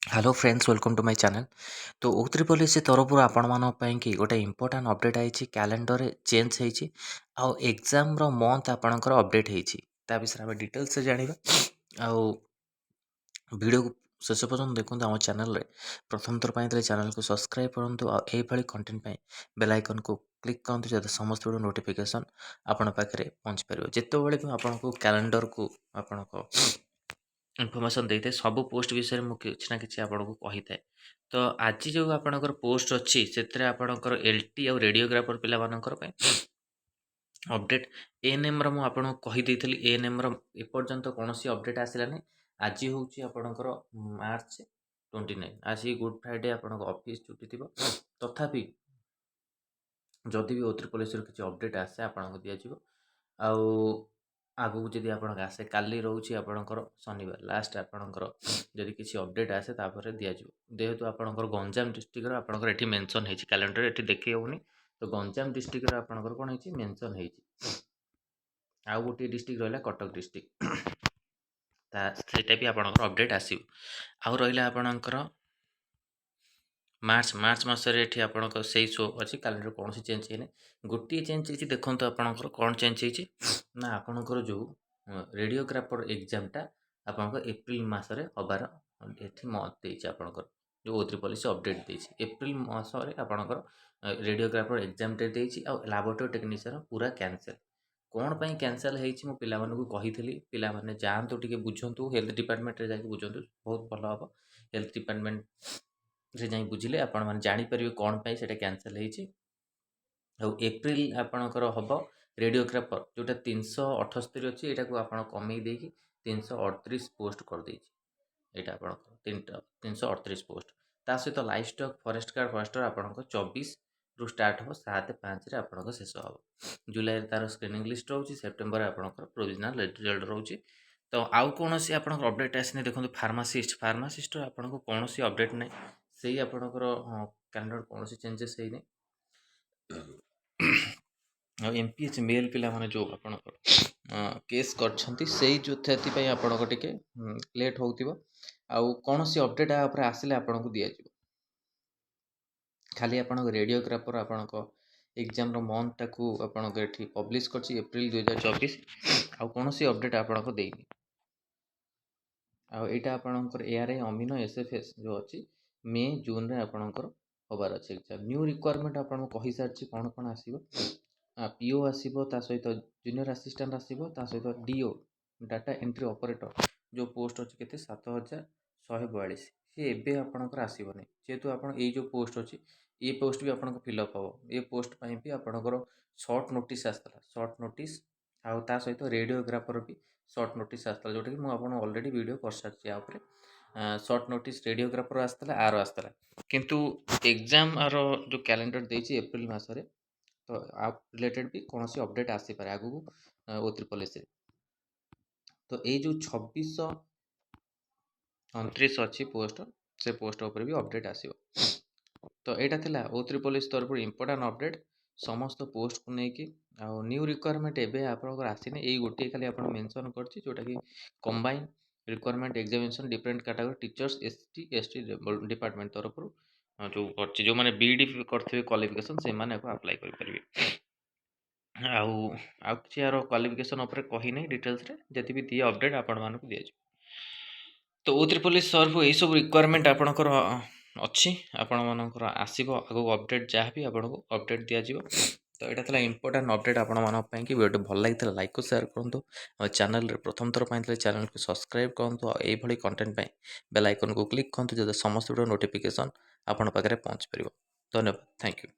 Hello friends welcome to my channel. तो ऊतरी policy तरफ आपण कि गोटे इंपोर्टाट अपडेट आई कैलेंडर चेंज होती आउ एग्जाम रो मंथ आपणकर अपडेट होती विषय आम डिटेल्स जाना आउ वीडियो को शेष पर्यटन देखते आम चैनल प्रथम थर पर चैनल को सब्सक्राइब करूँ आईभली कंटेंट बेल आइकन को क्लिक करूँ जब समस्त वीडियो नोटिफिकेशन आपण पाखे पहुँच पार जिते भी आपको कैलेंडर को आपण इनफर्मेशन देते सब पोस्ट विषय में किसी ना कि आपको कही था। तो आज जो आपणकर पोस्ट अच्छी से आपणकर एलटी आउ रेडियोग्राफर पिला अपडेट एएनएम रो आपको कहीदे एएनएम एपर्यंत कौन अपडेट आसलानी। आज हूँ आपणकर मार्च 29 आज गुड फ्राइडे आप ऑफिस छुट्टी थी तथापि जदि भी ओथ्री पुलिस किसी अपडेट आसे आपको दिज्व आउ आगू जदि आप आसे काली रोचे आपणकर शनिवार लास्ट आपणकर जदि किसी अपडेट आसे तापर दिज्व जेहेतु आपणकर गंजाम डिस्ट्रिक्ट आपणकर एठी मेंशन होती कैलेंडर एठी देखी होनी। तो गंजाम डिस्ट्रिक्ट आपणकर कौन होती मेंशन होती आउ गोटे डिस्ट्रिक्ट रहा कटक डिस्ट्रिक्ट सेटा भी आपणकर अपडेट आसो आउ रहा आपणकर मार्च मार्च मसरे एठी आपणकर से शो अच्छी कैलेंडर कौन चेंज है गोटे चेंज होती देखो आपणकर कौन चेंज होती ना आपणकर जो रेडियोग्राफर एग्जामटा आपणकर एप्रिल मसरे हबार एठी मंथ देछि आपणकर जो ओथ्री पॉलिसी अपडेट देछि एप्रिल मसरे आपणकर रेडियोग्राफर एग्जाम डेट देछि आ लैबोरेटरी टेक्नीशियन पूरा कैंसल कौन पाई कैंसल होइछि मो पिला मानकु कहिथिली पिला माने जांतु टिके बुझंतु हेल्थ डिपार्टमेंट रे जाके बुझंतु बहुत भलो हबो। हेल्थ डिपार्टमेंट रे जाई बुझिले आपण माने जानि परिबे कोन पई सेटा कैंसल होइछि आ एप्रिल आपणकर हबो रेडियोग्राफर जोटा 378 अछि एटा को आपण कमी देकी 338 पोस्ट कर देछि एटा आपणकर 338 पोस्ट ता सहित livestock forest guard forester आपणकर 24 रु स्टार्ट हो 7/5 रे आपणकर शेष हो जुलाई रे तार स्क्रीनिंग लिस्ट रहउछि सेप्टेम्बर रे आपणकर प्रोविजनल रिजल्ट रहउछि। तो आउ कौन सी आपणकर अपडेट आसने देखो फार्मासिस्ट आपको कौन सी अपडेट नहीं से आपणकर कैलेंडर कौन सी चेंजेस है एमपीएच मेल पिला माने जो आपणकर केस करछंती सेही जो थेति आपणको टिके लेट होउतिबो आउ कौन सी अपडेट आपरे आसिले आपणको दिया जिवो खाली आपणको रेडियोग्राफर आपणको एग्जाम रो मंथ टाकू आपणको एठी पब्लिश करछि एप्रिल 2024 आउ कौन सी अपडेट आपणको देइनी आउ एटा आपणकर एआरआई अमीनो एसएफएस जो अछि मे जून रे आपणकर होबार अछि एग्जाम न्यू रिक्वायरमेंट आपणको कहि सारछि कोन कोन आसीबो पीओ आसीबो ता सहित जूनियर असिस्टेंट आसीबो ता सहित डीओ डाटा एंट्री ऑपरेटर जो पोस्ट अछि केते 7142 से एबे आपणकर आसीबोनी जेतु आपण ए जो पोस्ट अछि ए पोस्ट भी आपणको फिलअप हो ए पोस्ट पई भी आपणकर शॉर्ट नोटिस आस्तला शॉर्ट नोटिस आउ ता सहित रेडियोग्राफर भी शॉर्ट नोटिस आस्तला जोटा कि मु आपण ऑलरेडी वीडियो कर सारछि आ ऊपर शॉर्ट नोटिस रेडियोग्राफर आस्तला आर आस्तला किंतु एग्जाम आर जो कैलेंडर देछि एप्रिल मासरे तो आप रिलेटेड भी कौन सी अपडेट आसी पारे आगु ओ पॉलिसी तो ये जो 2629 अच्छी पोस्ट से पोस्ट ऊपर भी अपडेट आसीबो। तो यहाँ थिला O3 पुलिस तरफ इंपोर्टेंट अपडेट समस्त पोस्ट को लेकिन आउ न्यू रिक्वायरमेंट एबे आपनकर आसीने एई गोटे खाली आपण मेंशन करछि जोटा कि combine requirement examination different category teachers ST ST department तरफ जो अच्छी जो माने बीडी करथिबे क्वालिफिकेशन से माने को अप्लाई करि परिबे आउ आउ किछि यार क्वालिफिकेशन ऊपर कहि नै डिटेल्स रे जति भी दिए अपडेट आपण मानकु दिया जे तो O3 पुलिस तरफ यही सब रिक्वायरमेंट आपणकर अच्छी आपण मानकर आसीबो आगो अपडेट जहाँ भी आपको अपडेट दिया जिवो। तो यहाँ था इंपोर्टेंट अपडेट आपण मानक पई कि वीडियो भल लगी लाइक को शेयर करूँ और चैनल रे प्रथम थर पाइले चैनल को सब्सक्राइब करूँ और यही कंटेंट पई बेल आइकन को क्लिक करूँ जब समस्त वीडियो नोटिफिकेशन आपण पाखे पहुँच पार। धन्यवाद थैंक यू।